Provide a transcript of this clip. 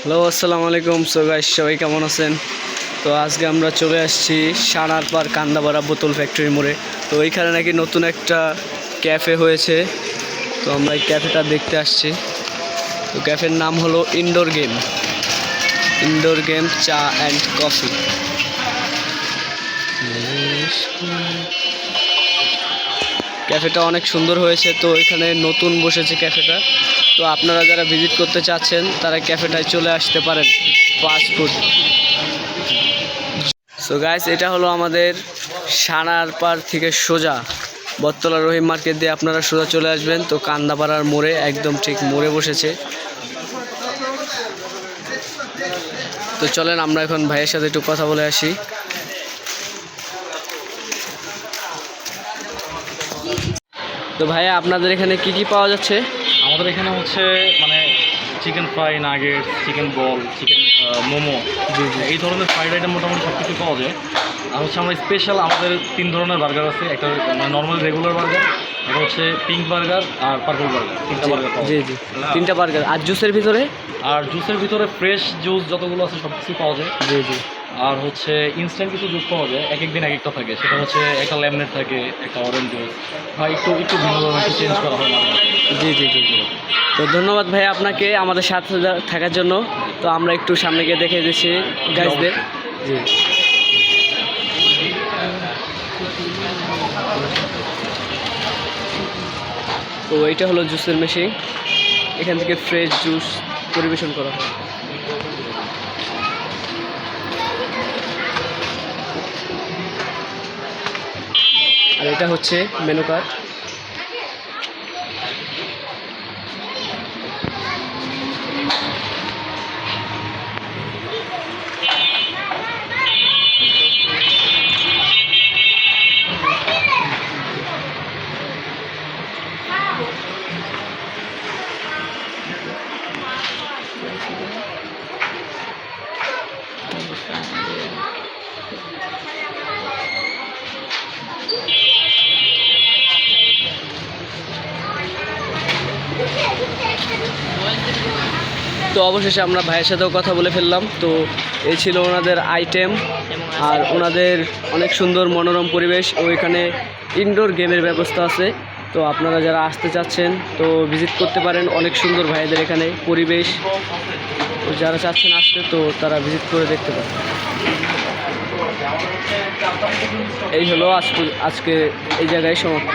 Hello, আসসালামু আলাইকুম। So guys, সবাই কেমন আছেন? তো আজকে আমরা চলে আসছি সানার পার কান্দাপাড়া বোতল ফ্যাক্টরি মোড়ে। তো এইখানে নাকি নতুন একটা ক্যাফে হয়েছে। তো আমরা এই ক্যাফেটা দেখতে আসছি। তো ক্যাফের নাম হলো ইনডোর গেম চা অ্যান্ড কফি। ক্যাফেটা অনেক সুন্দর হয়েছে। তো এখানে নতুন বসেছে ক্যাফেটা। তো আপনারা যারা ভিজিট করতে চাচ্ছেন তারা ক্যাফেটায় চলে আসতে পারেন। Fast food. সো গাইস, এটা হলো আমাদের সানার পার থেকে সোজা বটতলা রহিম মার্কেট দিয়ে আপনারা সোজা চলে আসবেন। তো কান্দাপাড়ার মোড়ে, একদম ঠিক মোড়ে বসেছে। তো চলেন আমরা এখন ভাইয়ের সাথে একটু কথা বলে আসি। তো ভাইয়া, আপনাদের এখানে কি কি পাওয়া যাচ্ছে? আমাদের এখানে হচ্ছে মানে চিকেন ফ্রাই, নাগেটস, চিকেন বল, চিকেন মোমো, এই ধরনের ফ্রাইড আইটেম মোটামুটি সব কিছু পাওয়া যায়। আর হচ্ছে আমরা স্পেশাল আমাদের 3 ধরনের বার্গার আছে। একটা নর্মাল রেগুলার বার্গার, এটা হচ্ছে পিঙ্ক বার্গার আর পার্পল বার্গার, 3টা বার্গার পাওয়া যায়। 3টা বার্গার। আর জুসের ভিতরে? আর জুসের ভিতরে ফ্রেশ জুস যতগুলো আছে সব কিছু পাওয়া যায়। জি। আর হচ্ছে ইনস্ট্যান্ট কিছু জুস পাওয়া যায়, এক এক দিন এক একটা থাকে। সেটা হচ্ছে একটা লেমনেড থাকে, একটা অরেঞ্জ জুস, বা একটু ভিন্ন ধরনের একটু চেঞ্জ করা হয় মাঝে মাঝে। জি। তো ধন্যবাদ ভাইয়া আপনাকে আমাদের সাথে থাকার জন্য। তো আমরা একটু সামনে গিয়ে দেখে দিচ্ছি গাইজদের। জি। তো এইটা হলো জুসের মেশিন। এখান থেকে ফ্রেশ জুস পরিবেশন করা হয়। আর এটা হচ্ছে মেনু কার্ড। তো অবশেষে আমরা ভাইয়ের সাথেও কথা বলে ফেললাম। তো এই ছিল ওনাদের আইটেম, আর ওনাদের অনেক সুন্দর মনোরম পরিবেশ ও এখানে ইনডোর গেমের ব্যবস্থা আছে। তো আপনারা যারা আসতে চাচ্ছেন তো ভিজিট করতে পারেন। অনেক সুন্দর ভাইদের এখানে পরিবেশ। যারা চাচ্ছেন আসতে তো তারা ভিজিট করে দেখতে পারেন। এই হলো আজকে এই জায়গায় সমাপ্ত।